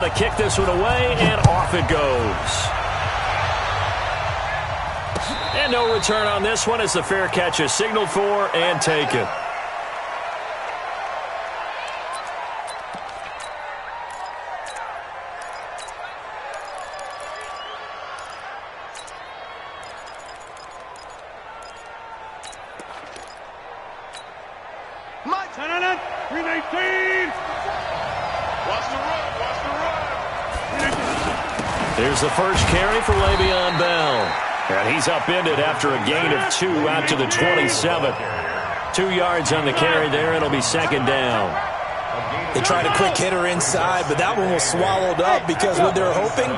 to kick this one away, and off it goes. And no return on this one as the fair catch is signaled for and taken. Here's the first carry for Le'Veon Bell. And he's upended after a gain of 2 out to the 27. 2 yards on the carry there. It'll be second down. They tried a quick hitter inside, but that one was swallowed up because what they're hoping,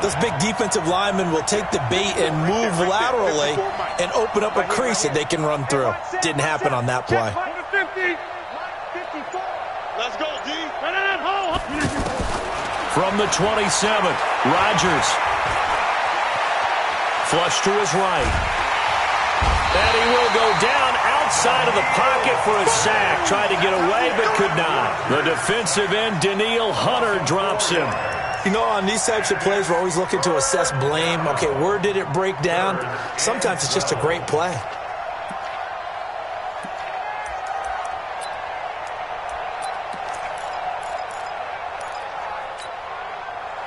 those big defensive linemen will take the bait and move laterally and open up a crease that they can run through. Didn't happen on that play. Let's go, D. From the 27, Rodgers. Flush to his right. And he will go down outside of the pocket for a sack. Tried to get away, but could not. The defensive end, Danielle Hunter, drops him. You know, on these types of plays, we're always looking to assess blame. Okay, where did it break down? Sometimes it's just a great play.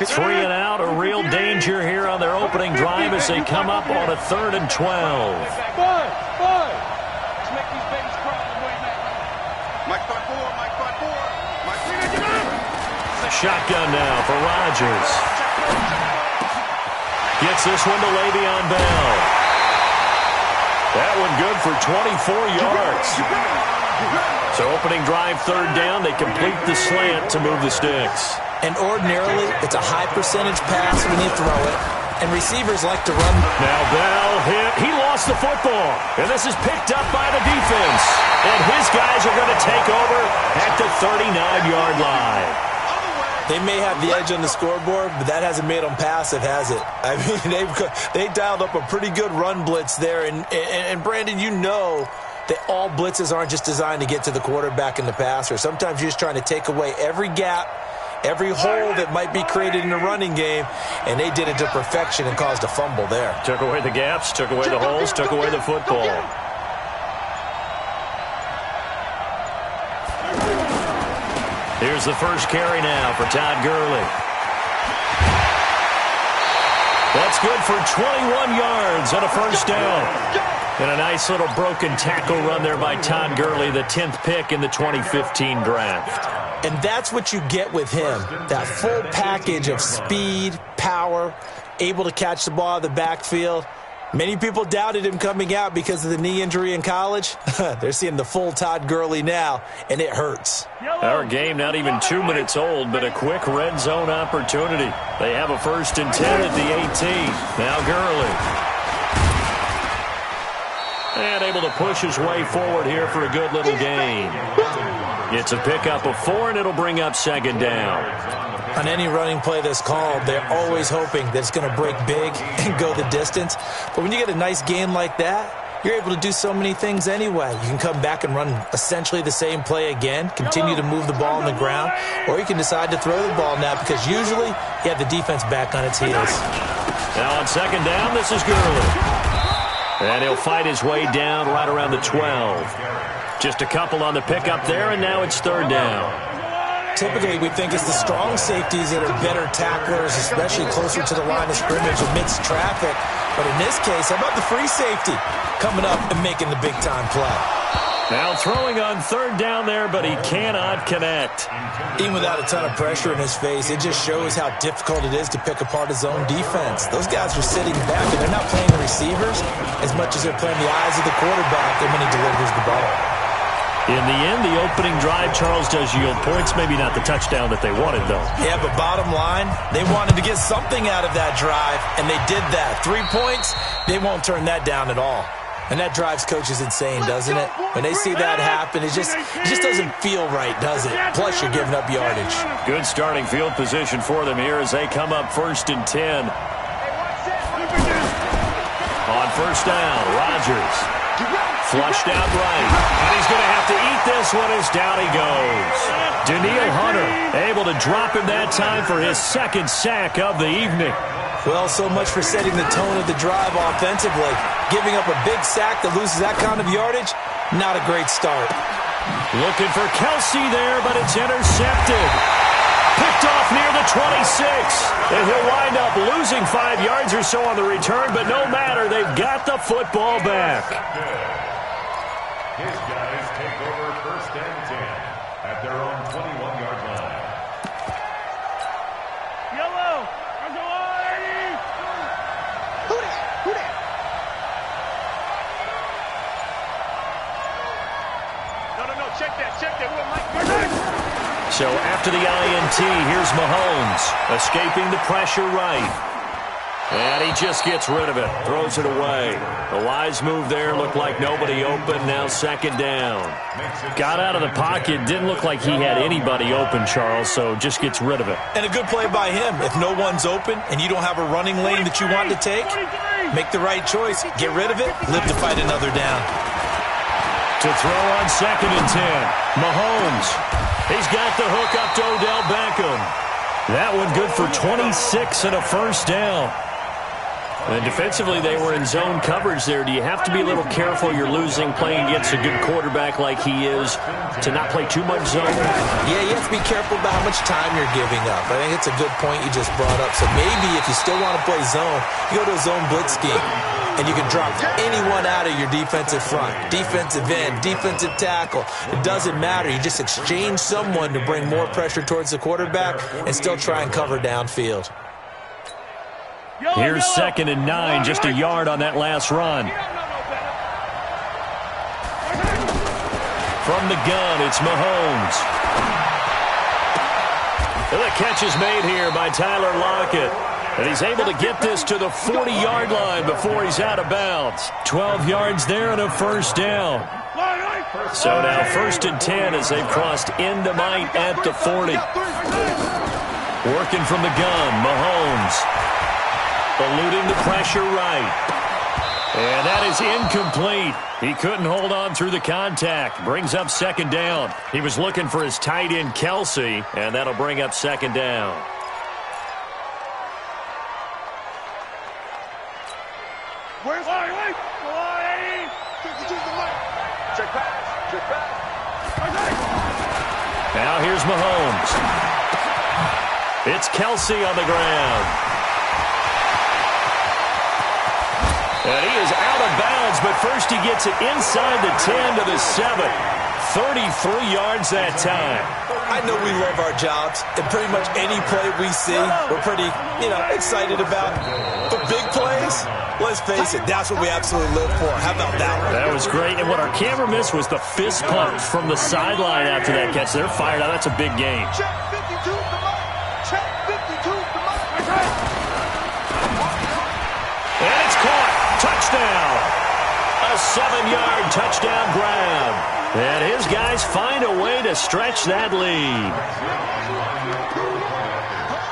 Three and out, a real danger here on their opening drive as they come up on a 3rd and 12. Shotgun now for Rodgers. Gets this one to Le'Veon Bell. That one good for 24 yards. So opening drive, 3rd down. They complete the slant to move the sticks. And ordinarily, it's a high percentage pass when you throw it. And receivers like to run. Now Bell hit. He lost the football. And this is picked up by the defense. And his guys are going to take over at the 39-yard line. They may have the edge on the scoreboard, but that hasn't made them passive, has it? I mean, they dialed up a pretty good run blitz there. And Brandon, you know that all blitzes aren't just designed to get to the quarterback and the passer. Sometimes you're just trying to take away every gap, every hole that might be created in the running game, and they did it to perfection and caused a fumble there. Took away the gaps, took away the holes, took away the football. Here's the first carry now for Todd Gurley. That's good for 21 yards and a first down. And a nice little broken tackle run there by Todd Gurley, the 10th pick in the 2015 draft. And that's what you get with him, that full package of speed, power, able to catch the ball in the backfield. Many people doubted him coming out because of the knee injury in college. They're seeing the full Todd Gurley now, and it hurts. Our game not even 2 minutes old, but a quick red zone opportunity. They have a 1st and 10 at the 18. Now Gurley. And able to push his way forward here for a good little gain. It's a pickup of 4, and it'll bring up 2nd down. On any running play that's called, they're always hoping that it's going to break big and go the distance. But when you get a nice gain like that, you're able to do so many things anyway. You can come back and run essentially the same play again, continue to move the ball on the ground, or you can decide to throw the ball now because usually you have the defense back on its heels. Now on 2nd down, this is Gurley. And he'll fight his way down right around the 12. Just a couple on the pickup there, and now it's 3rd down. Typically, we think it's the strong safeties that are better tacklers, especially closer to the line of scrimmage amidst traffic. But in this case, how about the free safety coming up and making the big-time play? Now throwing on 3rd down there, but he cannot connect. Even without a ton of pressure in his face, it just shows how difficult it is to pick apart his own defense. Those guys are sitting back, and they're not playing the receivers as much as they're playing the eyes of the quarterback and when he delivers the ball. In the end, the opening drive, Charles, does yield points. Maybe not the touchdown that they wanted, though. Yeah, but bottom line, they wanted to get something out of that drive, and they did that. 3 points, they won't turn that down at all. And that drives coaches insane, doesn't it? When they see that happen, it just doesn't feel right, does it? Plus, you're giving up yardage. Good starting field position for them here as they come up 1st and 10. On 1st down, Rodgers Flushed out right. And he's going to have to eat this one as down he goes. Daniil Hunter able to drop him that time for his second sack of the evening. Well, so much for setting the tone of the drive offensively. Giving up a big sack that loses that kind of yardage, not a great start. Looking for Kelsey there, but it's intercepted. Picked off near the 26. And he'll wind up losing 5 yards or so on the return, but no matter, they've got the football back. His guys take over 1st and 10 at their own 21-yard line. Yellow! Go on, Eddie! Who that? No, check that. We're Mike. So after the INT, here's Mahomes, escaping the pressure right. And he just gets rid of it, throws it away. A wise move there, looked like nobody open, now 2nd down. Got out of the pocket, didn't look like he had anybody open, Charles, so just gets rid of it. And a good play by him. If no one's open and you don't have a running lane that you want to take, make the right choice, get rid of it, live to fight another down. To throw on 2nd and 10, Mahomes. He's got the hook up to Odell Beckham. That one good for 26 and a 1st down. And defensively, they were in zone coverage there. Do you have to be a little careful you're losing playing against a good quarterback like he is to not play too much zone? Yeah, you have to be careful about how much time you're giving up. I think it's a good point you just brought up. So maybe if you still want to play zone, you go to a zone blitz scheme. And you can drop anyone out of your defensive front, defensive end, defensive tackle. It doesn't matter. You just exchange someone to bring more pressure towards the quarterback and still try and cover downfield. Here's 2nd and 9, just a yard on that last run. From the gun, it's Mahomes. And the catch is made here by Tyler Lockett. And he's able to get this to the 40-yard line before he's out of bounds. 12 yards there and a 1st down. So now 1st and 10 as they've crossed into Mike at the 40. Working from the gun, Mahomes. Eluding the pressure right. And that is incomplete. He couldn't hold on through the contact. Brings up 2nd down. He was looking for his tight end, Kelsey, and that'll bring up 2nd down. Where's Eddie? Check pass. Now here's Mahomes. It's Kelsey on the ground. And he is out of bounds, but first he gets it inside the 10 to the 7. 33 yards that time. I know we love our jobs, and pretty much any play we see, we're pretty, excited about. But big plays, let's face it, that's what we absolutely live for. How about that one? That was great, and what our camera missed was the fist pump from the sideline after that catch. They're fired out. That's a big game. Check 52 the mic. Check 52 the mic. And it's caught. Touchdown. A 7-yard touchdown grab. And his guys find a way to stretch that lead.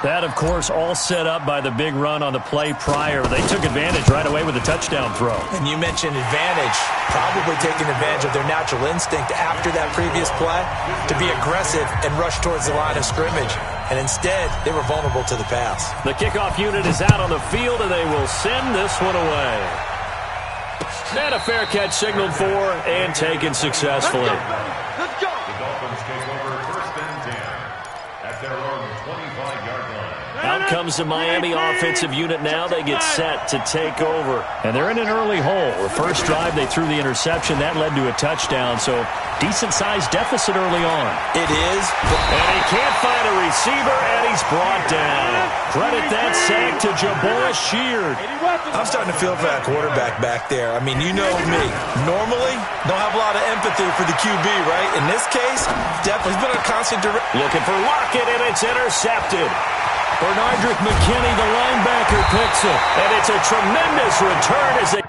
That, of course, all set up by the big run on the play prior. They took advantage right away with a touchdown throw. And you mentioned advantage, probably taking advantage of their natural instinct after that previous play to be aggressive and rush towards the line of scrimmage. And instead, they were vulnerable to the pass. The kickoff unit is out on the field, and they will send this one away. And a fair catch signaled for and taken successfully. Let's go. The Dolphins take over 1st and 10 at their own 25-yard line. Out comes the Miami offensive unit now. They get set to take over. And they're in an early hole. The first drive, they threw the interception. That led to a touchdown. So decent-sized deficit early on. It is. And he can't find a receiver, and he's brought down. Credit that sack to Jabbar Sheard. I'm starting to feel for that quarterback back there. I mean, you know me. Normally, don't have a lot of empathy for the QB, right? In this case, definitely he's been a constant direct. Looking for Lockett, and it's intercepted. Bernardrick McKinney, the linebacker, picks it. And it's a tremendous return as they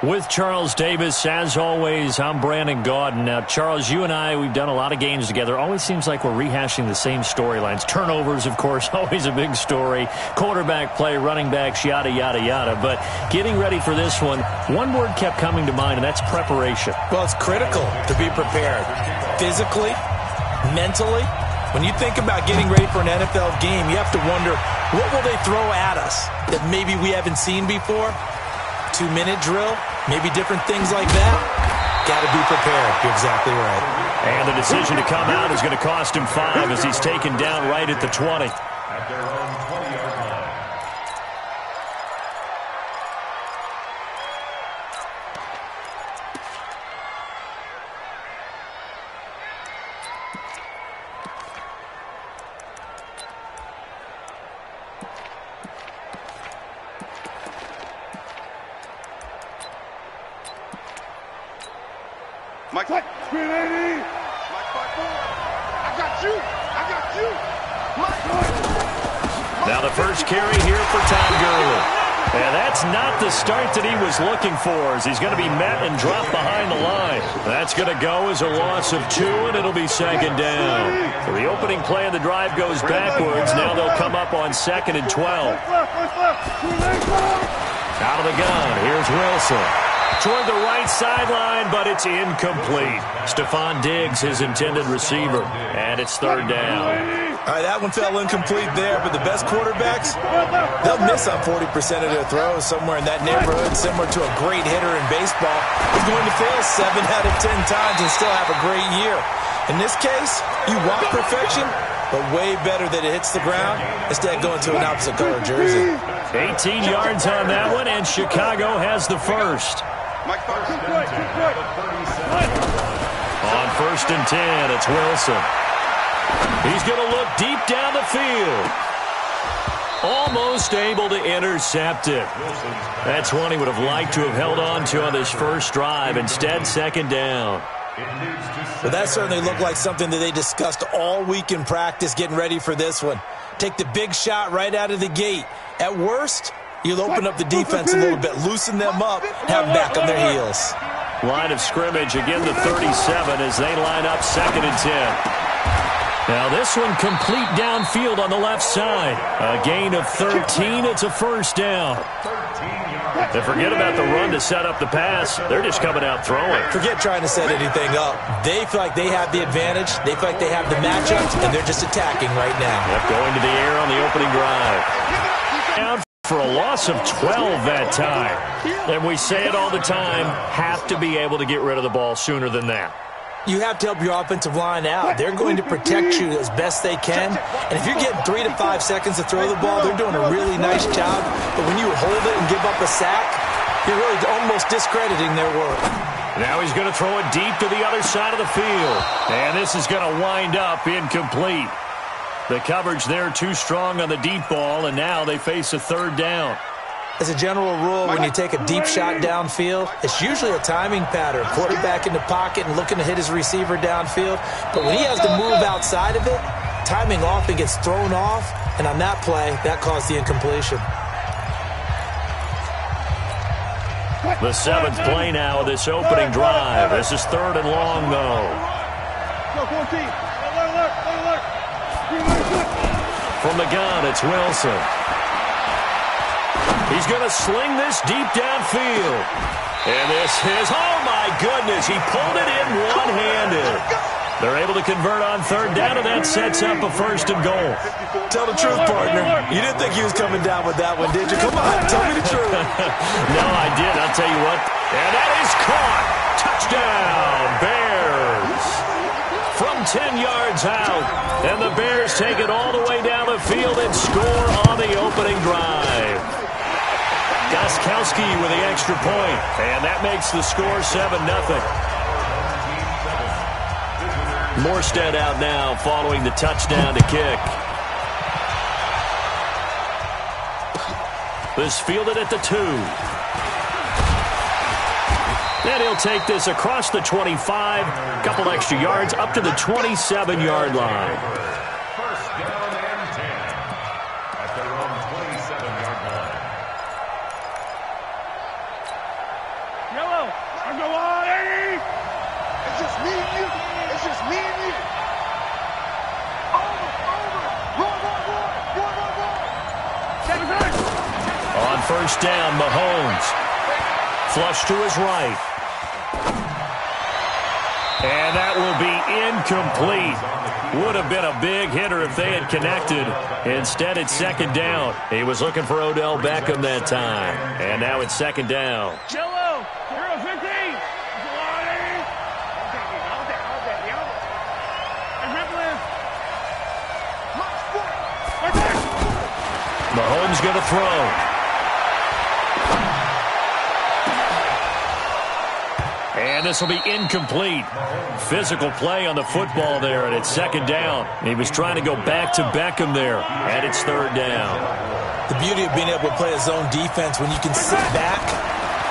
With Charles Davis, as always, I'm Brandon Gaudin. Now, Charles, you and I, we've done a lot of games together. Always seems like we're rehashing the same storylines. Turnovers, of course, always a big story. Quarterback play, running backs, yada, yada, yada. But getting ready for this one word kept coming to mind, and that's preparation. Well, it's critical to be prepared. Physically, mentally. When you think about getting ready for an NFL game, you have to wonder, what will they throw at us that maybe we haven't seen before? 2-minute drill, maybe different things like that. Got to be prepared. You're exactly right. And the decision to come out is going to cost him 5 as he's taken down right at the 20. At their own 20-yard line. Mike, screen 80. Mike 5-4. I got you. I got you. Mike. Now the first carry here for Todd Gurley. And that's not the start that he was looking for, as he's going to be met and dropped behind the line. That's going to go as a loss of 2, and it'll be second down. So the opening play of the drive goes backwards. Now they'll come up on 2nd and 12. Out of the gun, here's Wilson. Toward the right sideline, but it's incomplete. Stephon Diggs, his intended receiver, and it's 3rd down. All right, that one fell incomplete there, but the best quarterbacks, they'll miss on 40% of their throws somewhere in that neighborhood, similar to a great hitter in baseball. He's going to fail 7 out of 10 times and still have a great year. In this case, you want perfection, but way better that it hits the ground instead of going to an opposite color jersey. 18 yards on that one, and Chicago has the first. Mike, On 1st and 10, it's Wilson. He's going to look deep down the field. Almost able to intercept it. That's one he would have liked to have held on to on this first drive. Instead, 2nd down. Well, that certainly looked like something that they discussed all week in practice getting ready for this one. Take the big shot right out of the gate. At worst, you'll open up the defense a little bit, loosen them up, have them back on their heels. Line of scrimmage, again the 37 as they line up 2nd and 10. Now this one complete downfield on the left side. A gain of 13, it's a 1st down. And forget about the run to set up the pass. They're just coming out throwing. Forget trying to set anything up. They feel like they have the advantage. They feel like they have the matchups, and they're just attacking right now. Yep, going to the air on the opening drive. Down for a loss of 12 that time. And we say it all the time, have to be able to get rid of the ball sooner than that. You have to help your offensive line out. They're going to protect you as best they can. And if you're getting 3 to 5 seconds to throw the ball, they're doing a really nice job. But when you hold it and give up a sack, you're really almost discrediting their work. Now he's going to throw it deep to the other side of the field. And this is going to wind up incomplete. The coverage there too strong on the deep ball, and now they face a 3rd down. As a general rule, when you take a deep shot downfield, it's usually a timing pattern. Quarterback in the pocket and looking to hit his receiver downfield. But when he has to move outside of it, timing off, it gets thrown off. And on that play, that caused the incompletion. The 7th play now of this opening drive. This is 3rd and long, though. From the gun, it's Wilson. He's going to sling this deep downfield. And this is, oh my goodness, he pulled it in one-handed. They're able to convert on 3rd down, and that sets up a 1st and goal. Tell the truth, partner. You didn't think he was coming down with that one, did you? Come on, tell me the truth. No, I did. I'll tell you what. And that is caught. Touchdown, Bears. From 10 yards out. And the Bears take it all the way down the field and score on the opening drive. Gostkowski with the extra point. And that makes the score 7-0. Morstead out now following the touchdown to kick. This fielded at the 2. And he'll take this across the 25, couple extra yards, up to the 27-yard line. First down and 10 at their own 27-yard line. first down. Mahomes. Flush to his right. And that will be incomplete. Would have been a big hitter if they had connected. Instead, it's second down. He was looking for Odell Beckham that time. And now it's second down. Jello, you're a 15. Mahomes going to throw. And this will be incomplete. Physical play on the football there, and it's second down. He was trying to go back to Beckham there, and it's third down. The beauty of being able to play a zone defense when you can sit back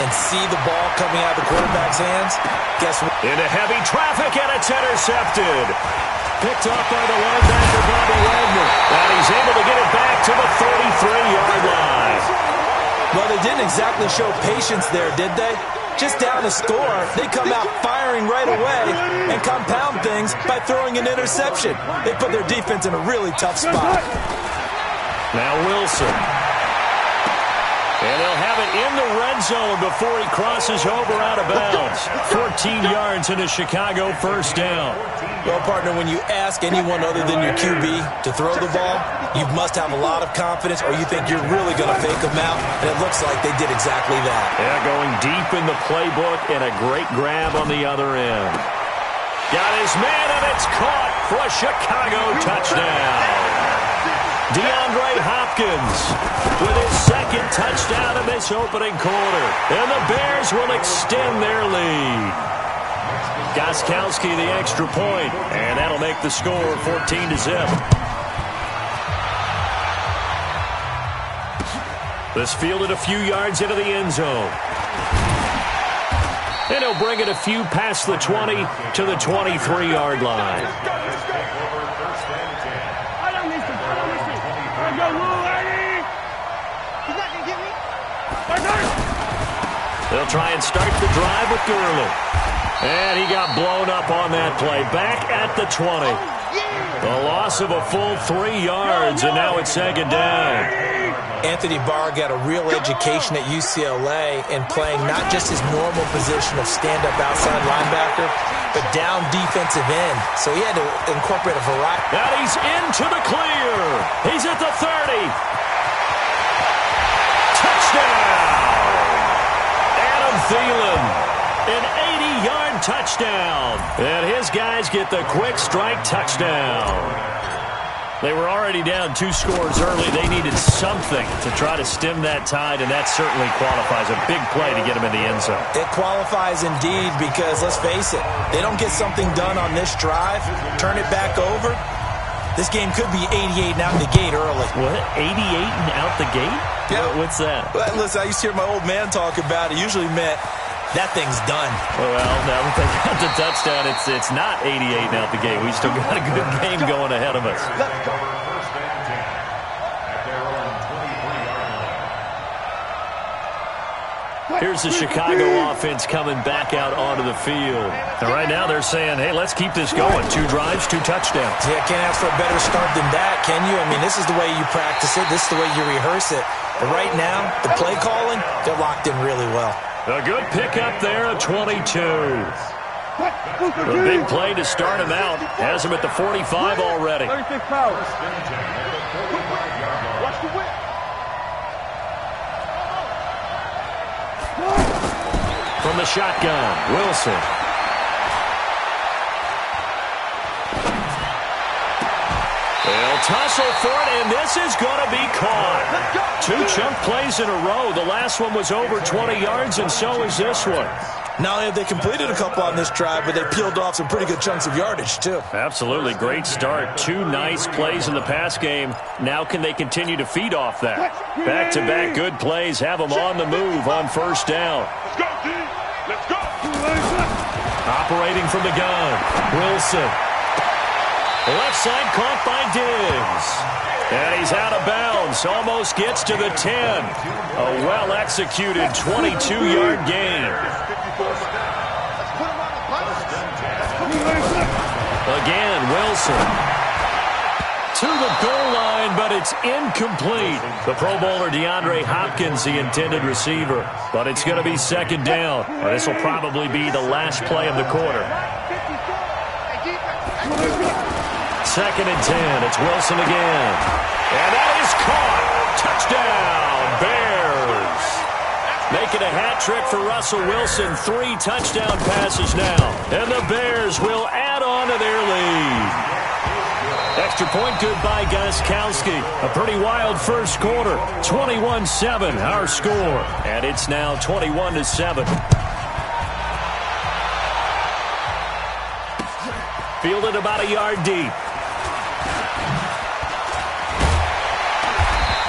and see the ball coming out of the quarterback's hands. Guess what? Into heavy traffic, and it's intercepted. Picked up by the linebacker, Bobby Wagner. And he's able to get it back to the 33-yard line. Well, they didn't exactly show patience there, did they? Just down a score, they come out firing right away and compound things by throwing an interception. They put their defense in a really tough spot. Now Wilson. And they'll have it in the red zone before he crosses over out of bounds. 14 yards in a Chicago first down. Well, partner, when you ask anyone other than your QB to throw the ball, you must have a lot of confidence or you think you're really going to fake them out, and it looks like they did exactly that. Yeah, going deep in the playbook and a great grab on the other end. Got his man, and it's caught for a Chicago touchdown. DeAndre Hopkins with his second touchdown in this opening quarter. And the Bears will extend their lead. Gostkowski the extra point, and that'll make the score 14-0. This fielded a few yards into the end zone. And he'll bring it a few past the 20 to the 23-yard line. They'll try and start the drive with Gurley. And he got blown up on that play. Back at the 20. A loss of a full 3 yards, and now it's second down. Anthony Barr got a real education at UCLA in playing not just his normal position of stand-up outside linebacker, but down defensive end. So he had to incorporate a variety. Now he's into the clear. He's at the 30. Touchdown! Adam Thielen, an 80-yard touchdown. And his guys get the quick strike touchdown. They were already down 2 scores early. They needed something to try to stem that tide, and that certainly qualifies. A big play to get them in the end zone. It qualifies indeed because, let's face it, they don't get something done on this drive, turn it back over. This game could be 88 and out the gate early. What? 88 and out the gate? Yeah. What's that? Well, listen, I used to hear my old man talk about it. Usually meant that thing's done. Well, now that they got the touchdown, it's not 88 and out the gate. We still got a good game going ahead of us. Here's the Chicago offense coming back out onto the field. And right now they're saying, hey, let's keep this going. 2 drives, 2 touchdowns. Yeah, can't ask for a better start than that, can you? I mean, this is the way you practice it. This is the way you rehearse it. But right now, the play calling, they're locked in really well. A good pickup there at 22. A big play to start him out. Has him at the 45 already. 36 power. Watch the whip. From the shotgun, Wilson. They'll tussle for it, and this is going to be caught. 2 chunk plays in a row. The last one was over 20 yards, and so is this one. Not only have they completed a couple on this drive, but they peeled off some pretty good chunks of yardage, too. Absolutely. Great start. 2 nice plays in the pass game. Now can they continue to feed off that? Back-to-back good plays have them on the move on first down. Let's go, D. Let's go. Operating from the gun, Wilson. Left side caught by Diggs. And he's out of bounds. Almost gets to the 10. A well-executed 22-yard gain. Again, Wilson. To the goal line, but it's incomplete. The Pro Bowler DeAndre Hopkins, the intended receiver. But it's going to be second down. This will probably be the last play of the quarter. Second and 10. It's Wilson again. And that is caught. Touchdown, Bears. Making a hat trick for Russell Wilson. 3 touchdown passes now. And the Bears will add on to their lead. Extra point good by Gostkowski. A pretty wild first quarter. 21-7 our score. And it's now 21-7. Fielded about a yard deep.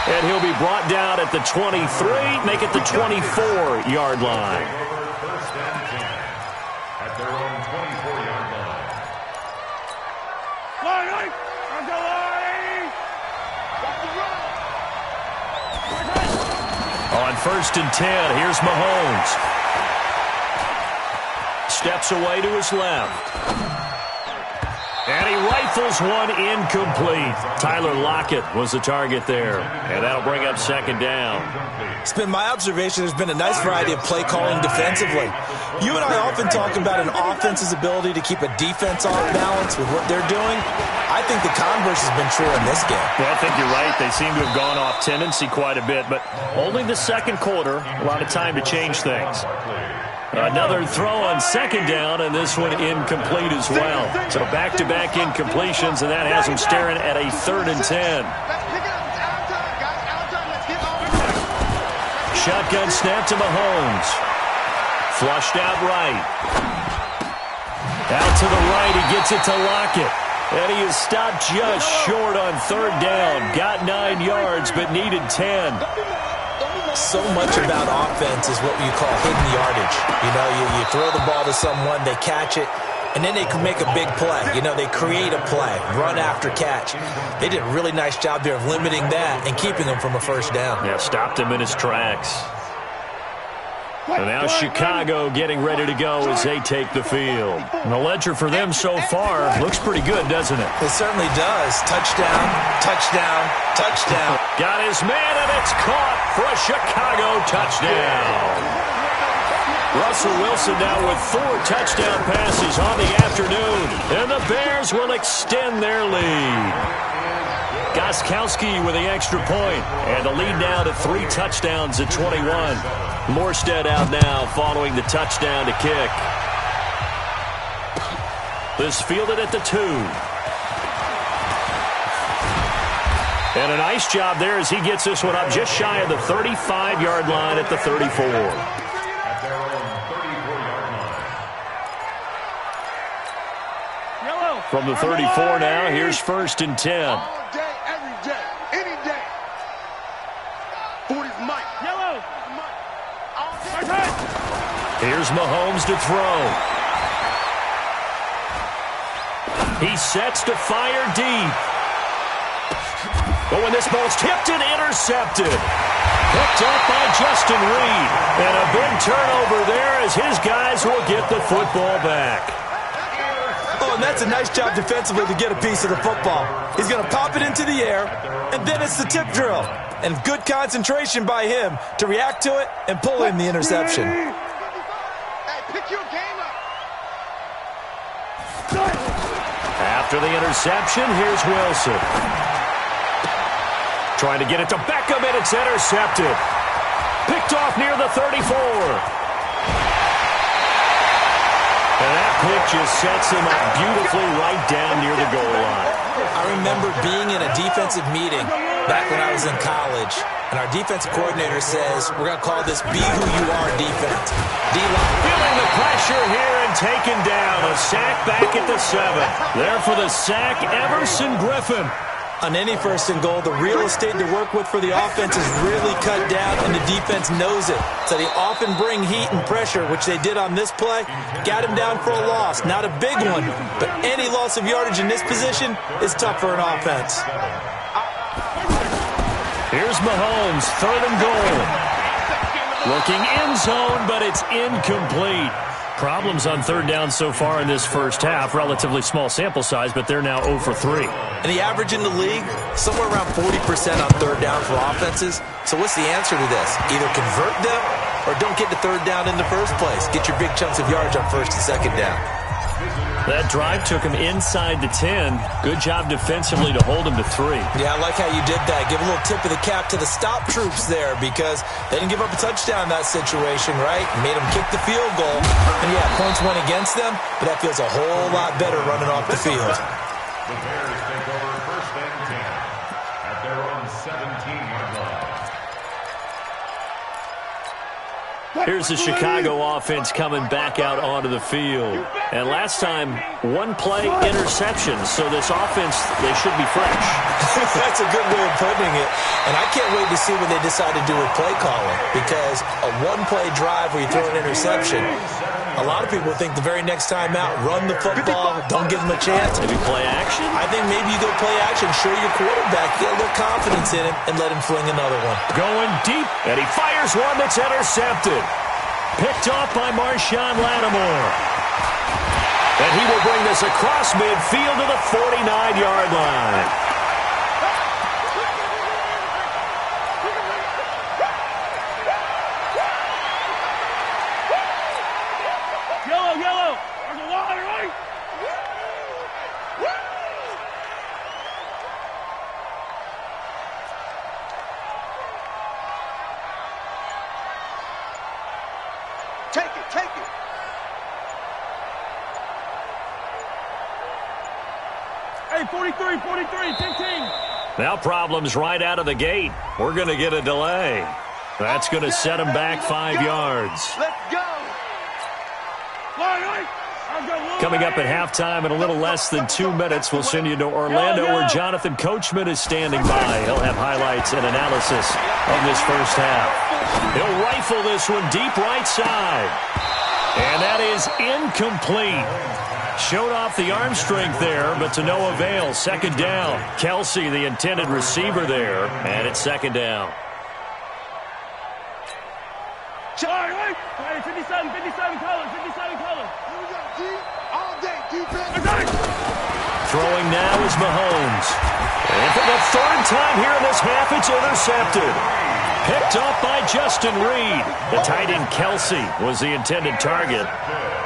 And he'll be brought down at the 23, make it the 24-yard line. First and 10 at their own 24-yard line. On first and 10, here's Mahomes. Steps away to his left. And he rifles one incomplete. Tyler Lockett was the target there. And that'll bring up second down. It's been my observation there's been a nice variety of play calling defensively. You and I often talk about an offense's ability to keep a defense off balance with what they're doing. I think the converse has been true in this game. Well, I think you're right. They seem to have gone off tendency quite a bit, but only the second quarter. A lot of time to change things. Another throw on second down, and this one incomplete as well. So back-to-back incompletions, and that has them staring at a 3rd and 10. Shotgun snap to Mahomes. Flushed out right. Out to the right, he gets it to Lockett. And he is stopped just short on 3rd down. Got 9 yards, but needed 10. So much about offense is what you call hidden yardage. You know, you throw the ball to someone, they catch it, and then they can make a big play. You know, they create a play, run after catch. They did a really nice job there of limiting that and keeping him from a first down. Yeah, stopped him in his tracks. And now Chicago getting ready to go as they take the field. And the ledger for them so far looks pretty good, doesn't it? It certainly does. Touchdown, touchdown, touchdown. Got his man, and it's caught for a Chicago touchdown. Russell Wilson now with 4 touchdown passes on the afternoon. And the Bears will extend their lead. Gostkowski with the extra point. And the lead now to 3 touchdowns at 21. Morstead out now following the touchdown to kick. This fielded at the 2. And a nice job there as he gets this one up just shy of the 35-yard line at the 34. At their own 34-yard line. From the 34 now, here's 1st and 10. All day, every day, any day. 40's Mike. Yellow. Here's Mahomes to throw. He sets to fire deep. But when this ball's tipped and intercepted. Picked up by Justin Reed. And a big turnover there as his guys will get the football back. Oh, and that's a nice job defensively to get a piece of the football. He's going to pop it into the air, and then it's the tip drill. And good concentration by him to react to it and pull in the interception. Hey, pick your game up. After the interception, here's Wilson. Trying to get it to Beckham, and it's intercepted. Picked off near the 34. And that pick just sets him up beautifully right down near the goal line. I remember being in a defensive meeting back when I was in college, and our defensive coordinator says, we're going to call this Be Who You Are defense. D-line. Feeling the pressure here and taken down. A sack back at the 7. There for the sack, Everson Griffin. On any 1st and goal, the real estate to work with for the offense is really cut down, and the defense knows it. So they often bring heat and pressure, which they did on this play. Got him down for a loss. Not a big one, but any loss of yardage in this position is tough for an offense. Here's Mahomes, 3rd and goal. Looking end zone, but it's incomplete. Problems on third down so far in this first half. Relatively small sample size, but they're now 0 for 3. And the average in the league, somewhere around 40% on third down for offenses. So what's the answer to this? Either convert them or don't get to third down in the first place. Get your big chunks of yards on first and second down. That drive took him inside the 10. Good job defensively to hold him to 3. Yeah, I like how you did that. Give a little tip of the cap to the stop troops there because they didn't give up a touchdown in that situation, right? Made them kick the field goal. And, yeah, points went against them, but that feels a whole lot better running off the field. The Bears take over first and 10 at their own 17-yard line. Here's the Chicago offense coming back out onto the field. And last time, one play interception. So this offense, they should be fresh. That's a good way of putting it. And I can't wait to see what they decide to do with play calling. Because a one-play drive where you throw an interception, a lot of people think the very next time out, run the football, don't give them a chance. Maybe play action? I think maybe you go play action, show your quarterback, get a little confidence in him, and let him fling another one. Going deep, and he fires one that's intercepted. Picked off by Marshawn Lattimore. And he will bring this across midfield to the 49-yard line. Yellow. There's a line, right? Take it. Hey, 43, 15. Now problems right out of the gate. We're going to get a delay. That's going to set him back 5 yards. Let's go. Coming up at halftime in a little less than 2 minutes, we'll send you to Orlando where Jonathan Coachman is standing by. He'll have highlights and analysis of this first half. He'll rifle this one deep right side. And that is incomplete. Showed off the arm strength there, but to no avail. Second down. Kelsey, the intended receiver there, and it's second down. 57 colors. All day, defense. Throwing now is Mahomes. And for the third time here in this half, it's intercepted. Picked off by Justin Reed. The tight end Kelsey was the intended target.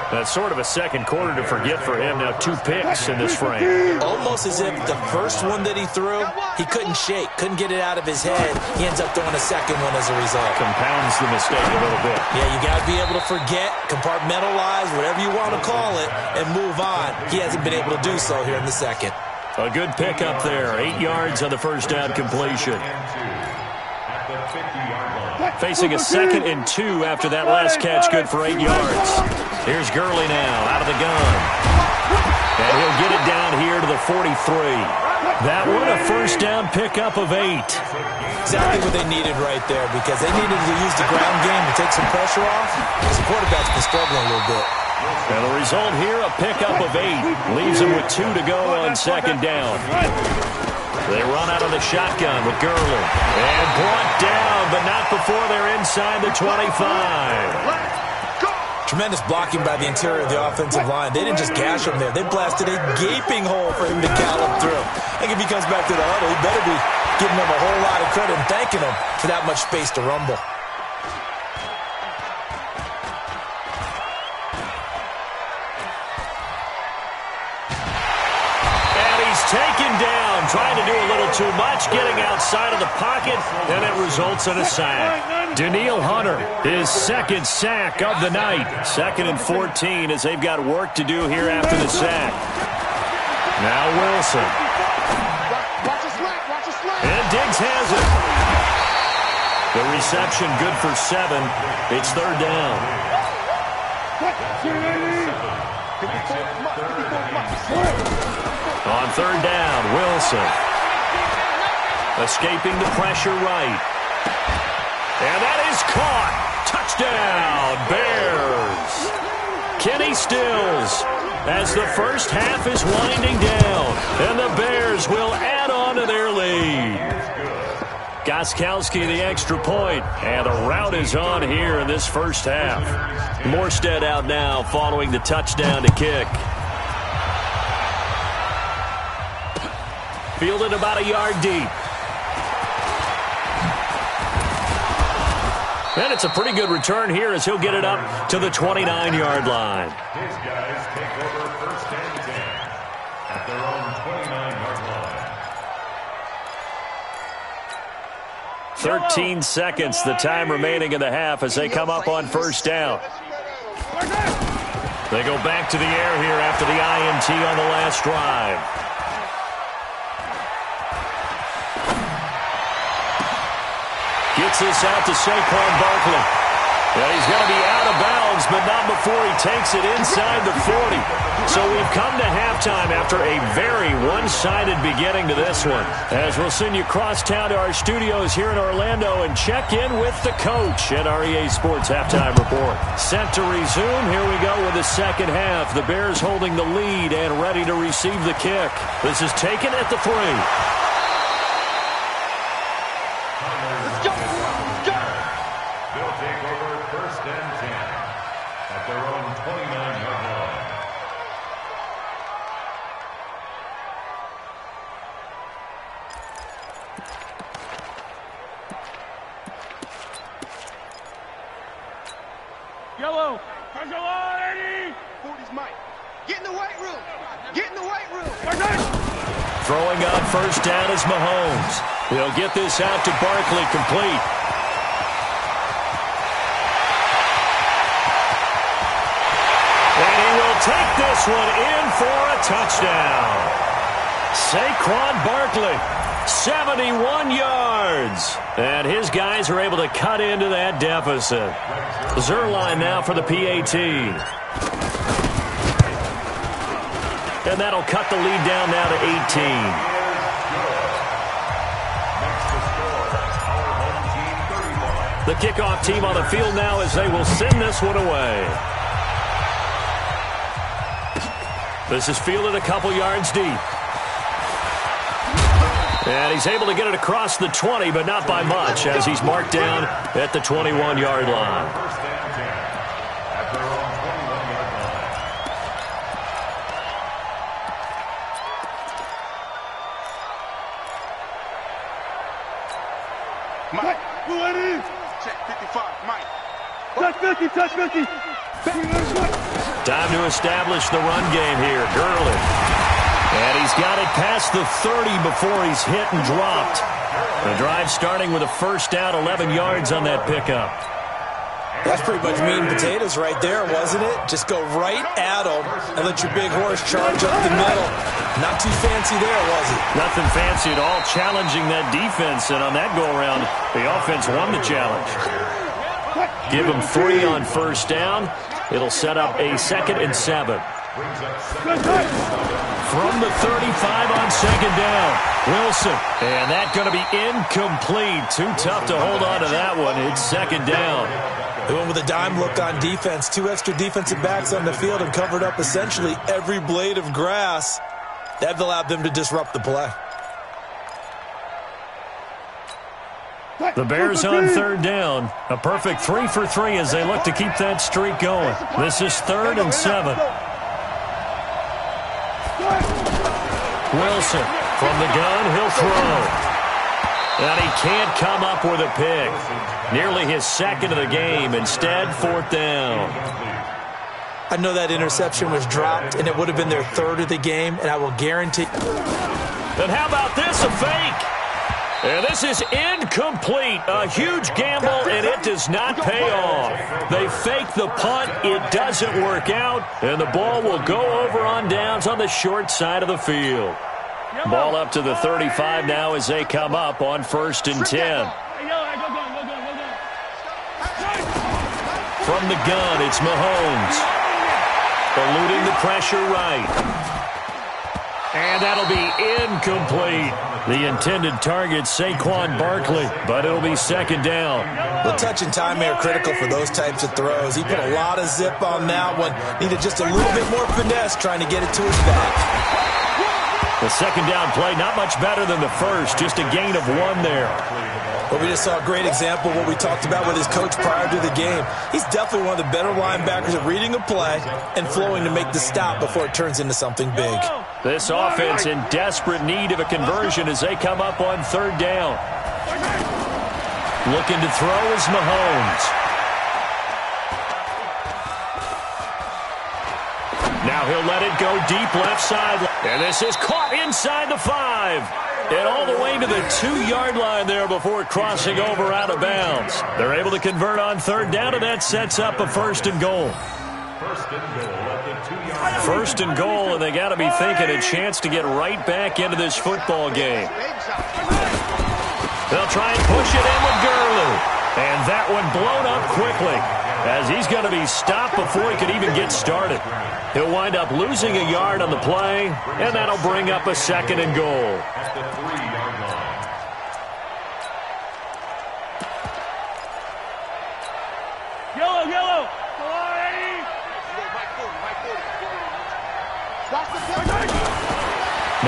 That's sort of a second quarter to forget for him. Now 2 picks in this frame. Almost as if the first one that he threw, he couldn't shake, couldn't get it out of his head. He ends up throwing a second one as a result. Compounds the mistake a little bit. Yeah, you got to be able to forget, compartmentalize, whatever you want to call it, and move on. He hasn't been able to do so here in the second. A good pickup there. 8 yards on the first down completion. Facing a 2nd and 2 after that last catch, good for 8 yards. Here's Gurley now, out of the gun. And he'll get it down here to the 43. That one, a first down pickup of 8. Exactly what they needed right there, because they needed to use the ground game to take some pressure off, because the quarterback's been struggling a little bit. And the result here, a pickup of 8. Leaves them with 2 to go on second down. They run out of the shotgun with Gurley. And brought down, but not before they're inside the 25. Tremendous blocking by the interior of the offensive line. They didn't just gash him there. They blasted a gaping hole for him to gallop through. I think if he comes back to the huddle, he better be giving them a whole lot of credit and thanking them for that much space to rumble. Taken down, trying to do a little too much, getting outside of the pocket, and it results in a sack. Danielle Hunter, his 2nd sack of the night. 2nd and 14 as they've got work to do here after the sack. Now Wilson. And Diggs has it. The reception good for 7. It's third down. On third down, Wilson. Escaping the pressure right. And that is caught. Touchdown, Bears. Kenny Stills as the first half is winding down. And the Bears will add on to their lead. Gostkowski the extra point, and the rout is on here in this first half. Morstead out now following the touchdown to kick. Fielded about a yard deep. And it's a pretty good return here as he'll get it up to the 29-yard line. His guys take over first and 10 at their own 29-yard line. 13 seconds, the time remaining in the half as they come up on first down. They go back to the air here after the INT on the last drive. Gets this out to Saquon Barkley. Well, he's going to be out of bounds, but not before he takes it inside the 40. So we've come to halftime after a very one-sided beginning to this one. As we'll send you across town to our studios here in Orlando and check in with the coach at our EA Sports Halftime Report. Set to resume. Here we go with the second half. The Bears holding the lead and ready to receive the kick. This is taken at the 3. Yellow. Pressure line, Eddie. 40's Mike. Get in the weight room. Get in the weight room. Throwing on first down is Mahomes. He'll get this out to Barkley, complete. And he will take this one in for a touchdown. Saquon Barkley, 71 yards. And his guys are able to cut into that deficit. Zerline now for the PAT. And that'll cut the lead down now to 18. The kickoff team on the field now as they will send this one away. This is fielded a couple yards deep. And he's able to get it across the 20, but not by much, as he's marked down at the 21-yard line. First and 10 at their own 21-yard line. Mike, who it is? Check 55, Mike. Touch 50, touch 50. Time to establish the run game here. Gurley. And he's got it past the 30 before he's hit and dropped. The drive starting with a first down, 11 yards on that pickup. That's pretty much meat and potatoes right there, wasn't it? Just go right at them and let your big horse charge up the middle. Not too fancy there, was it? Nothing fancy at all, challenging that defense. And on that go-around, the offense won the challenge. Give him 3 on first down. It'll set up a 2nd and 7. From the 35 on second down, Wilson. And that's going to be incomplete. Too tough to hold on to that one. It's second down. They went with a dime look on defense. 2 extra defensive backs on the field and covered up essentially every blade of grass. That allowed them to disrupt the play. The Bears on third down. A perfect 3 for 3 as they look to keep that streak going. This is 3rd and 7. Wilson from the gun, he'll throw. And he can't come up with a pick. Nearly his 2nd of the game. Instead, 4th down. I know that interception was dropped, and it would have been their 3rd of the game, and I will guarantee. And how about this, a fake? And this is incomplete. A huge gamble, and it does not pay off. They fake the punt. It doesn't work out, and the ball will go over on downs on the short side of the field. Ball up to the 35 now as they come up on 1st and 10. From the gun, it's Mahomes. Eluding the pressure right. And that'll be incomplete. The intended target, Saquon Barkley, but it'll be 2nd down. The touch and time are critical for those types of throws. He put a lot of zip on that one. Needed just a little bit more finesse trying to get it to his back. The second down play, not much better than the first, just a gain of 1 there. Well, we just saw a great example of what we talked about with his coach prior to the game. He's definitely one of the better linebackers at reading a play and flowing to make the stop before it turns into something big. This offense in desperate need of a conversion as they come up on 3rd down. Looking to throw is Mahomes. Now he'll let it go deep left side. And this is caught inside the 5. And all the way to the 2-yard line there before crossing over out of bounds. They're able to convert on 3rd down, and that sets up a 1st and goal. 1st and goal, and they got to be thinking a chance to get right back into this football game. They'll try and push it in with Gurley. And that one blown up quickly as he's going to be stopped before he could even get started. He'll wind up losing a yard on the play, and that'll bring up a 2nd and goal. At the 3-yard line. Yellow. Come on, Eddie.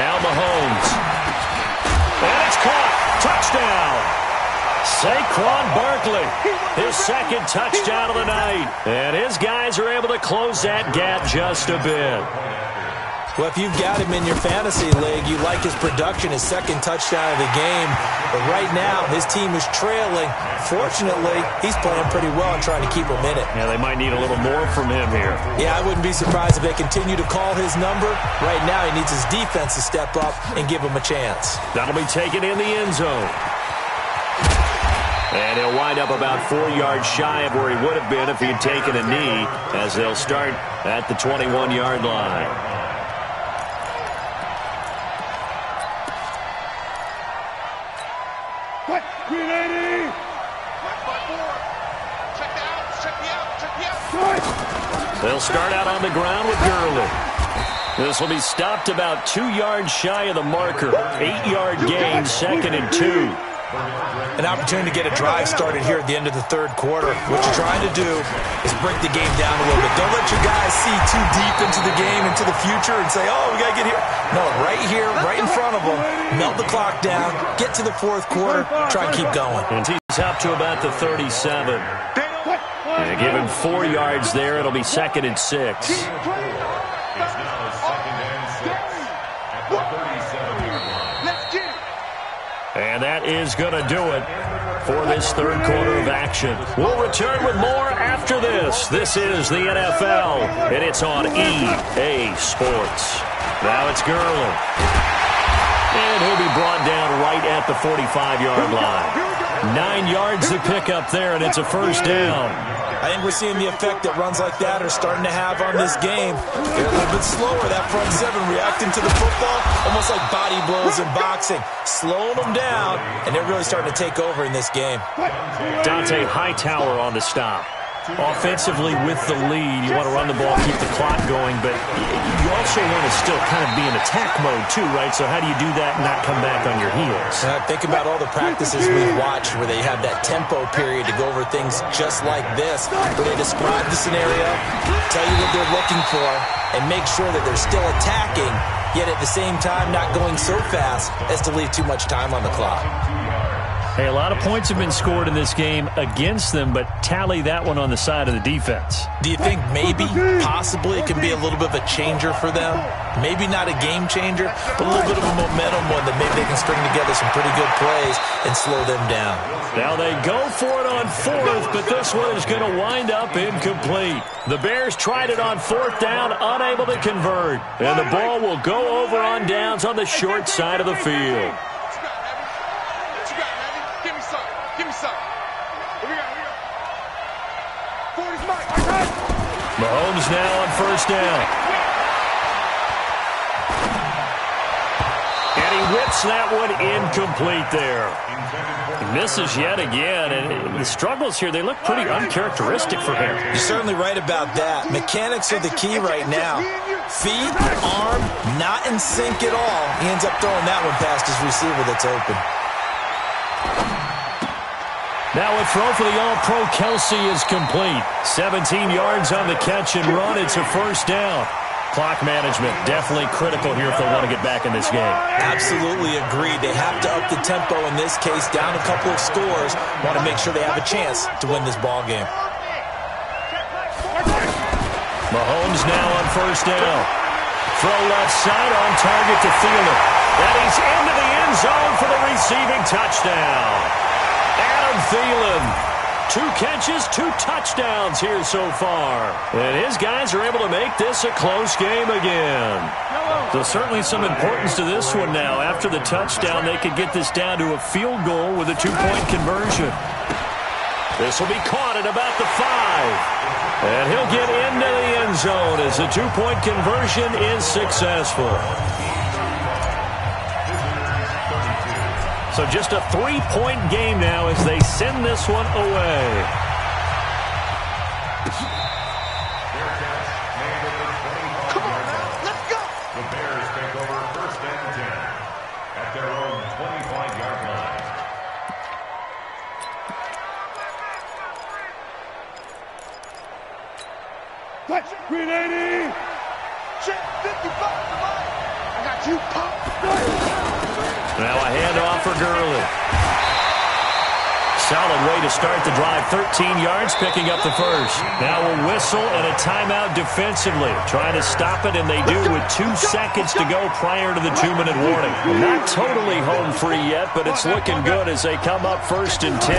Now Mahomes. And it's caught. Touchdown. Saquon Barkley, his 2nd touchdown of the night. And his guys are able to close that gap just a bit. Well, if you've got him in your fantasy league, you like his production, his 2nd touchdown of the game. But right now, his team is trailing. Fortunately, he's playing pretty well and trying to keep him in it. Yeah, they might need a little more from him here. Yeah, I wouldn't be surprised if they continue to call his number. Right now, he needs his defense to step up and give him a chance. That'll be taken in the end zone. And he'll wind up about 4 yards shy of where he would have been if he had taken a knee, as they'll start at the 21-yard line. What? Green 80. They'll start out on the ground with Gurley. This will be stopped about 2 yards shy of the marker. 8-yard gain, 2nd and 2. An opportunity to get a drive started here at the end of the 3rd quarter. What you're trying to do is break the game down a little bit. Don't let your guys see too deep into the game, into the future, and say, oh, we got to get here. No, right here, right in front of them. Melt the clock down, get to the 4th quarter, try and keep going. And he's up to about the 37. And give him 4 yards there. It'll be 2nd and 6. It's now 2nd and 6 at the 37-yard line. Let's get it. And that is going to do it for this 3rd quarter of action. We'll return with more after this. This is the NFL, and it's on EA Sports. Now it's Gurley. And he'll be brought down right at the 45-yard line. 9 yards to pick up there, and it's a 1st down. I think we're seeing the effect that runs like that are starting to have on this game. They're a little bit slower, that front 7 reacting to the football, almost like body blows in boxing, slowing them down, and they're really starting to take over in this game. Dante Hightower on the stop. Offensively with the lead, you want to run the ball, keep the clock going, but you also want to still kind of be in attack mode too, right? So how do you do that and not come back on your heels? Think about all the practices we've watched where they have that tempo period to go over things just like this, where they describe the scenario, tell you what they're looking for, and make sure that they're still attacking, yet at the same time not going so fast as to leave too much time on the clock. Hey, a lot of points have been scored in this game against them, but tally that one on the side of the defense. Do you think maybe, possibly, it can be a little bit of a changer for them? Maybe not a game changer, but a little bit of a momentum one that maybe they can string together some pretty good plays and slow them down. Now they go for it on 4th, but this one is going to wind up incomplete. The Bears tried it on 4th down, unable to convert. And the ball will go over on downs on the short side of the field. Mahomes now on 1st down. And he whips that one incomplete there. He misses yet again, and the struggles here, they look pretty uncharacteristic for him. You're certainly right about that. Mechanics are the key right now. Feet, arm, not in sync at all. He ends up throwing that one past his receiver that's open. Now a throw for the All-Pro Kelsey is complete. 17 yards on the catch and run. It's a 1st down. Clock management, definitely critical here if they want to get back in this game. Absolutely agreed. They have to up the tempo in this case, down a couple of scores. Want to make sure they have a chance to win this ball game. Mahomes now on first down. Throw left side on target to Thielen. And he's into the end zone for the receiving touchdown. Adam Thielen. 2 catches, 2 touchdowns here so far. And his guys are able to make this a close game again. So certainly some importance to this one now. After the touchdown, they could get this down to a field goal with a 2-point conversion. This will be caught at about the 5. And he'll get into the end zone as the 2-point conversion is successful. So just a 3-point game now as they send this one away. Come on now, let's go. The Bears take over first and 10 at their own 25-yard line. Touch, 380. Check, 55. I got you, Pop. Now a handoff for Gurley. Solid way to start the drive. 13 yards, picking up the first. Now a whistle and a timeout defensively. Trying to stop it, and they do with 2 seconds to go prior to the 2-minute warning. Not totally home free yet, but it's looking good as they come up first and 10.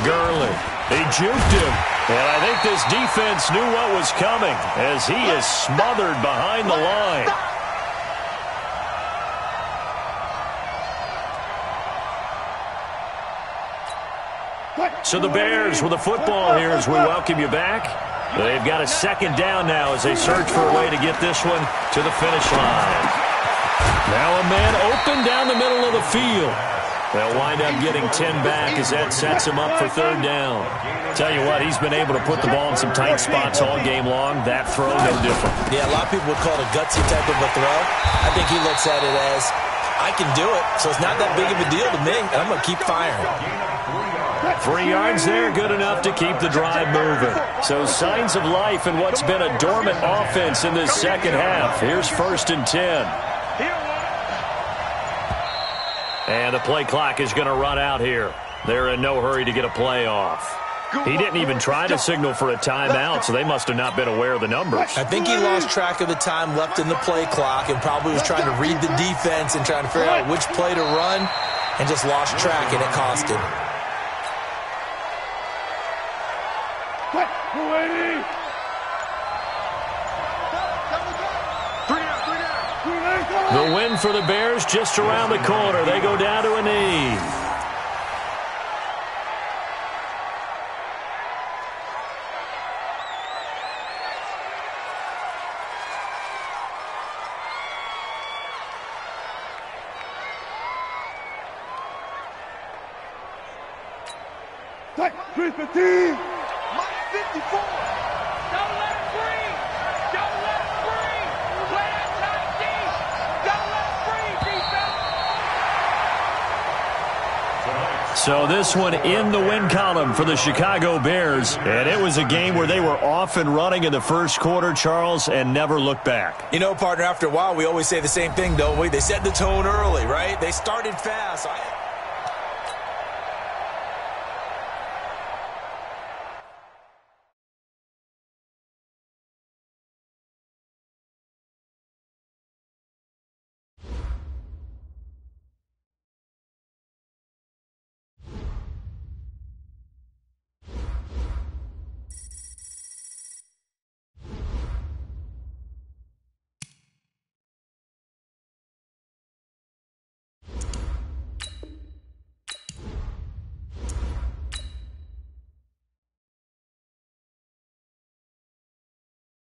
Gurley. He juked him. And I think this defense knew what was coming as he is smothered behind the line. So the Bears with the football here as we welcome you back. They've got a second down now as they search for a way to get this one to the finish line. Now a man open down the middle of the field. They'll wind up getting 10 back as that sets him up for third down. Tell you what, he's been able to put the ball in some tight spots all game long. That throw, no different. Yeah, a lot of people would call it a gutsy type of a throw. I think he looks at it as, I can do it, so it's not that big of a deal to me, and I'm going to keep firing. 3 yards there, good enough to keep the drive moving. So signs of life in what's been a dormant offense in this second half. Here's first and 10. And the play clock is going to run out here. They're in no hurry to get a play off. He didn't even try to signal for a timeout, so they must have not been aware of the numbers. I think he lost track of the time left in the play clock and probably was trying to read the defense and trying to figure out which play to run and just lost track, and it cost him. The win for the Bears just around the corner. They go down to a knee. Take 315. Mike 54. Don't let it breathe. Don't let it breathe. Play it tight deep. Don't let it breathe, defense. So this one in the win column for the Chicago Bears. And it was a game where they were off and running in the first quarter, Charles, and never looked back. You know, partner, after a while, we always say the same thing, don't we? They set the tone early, right? They started fast.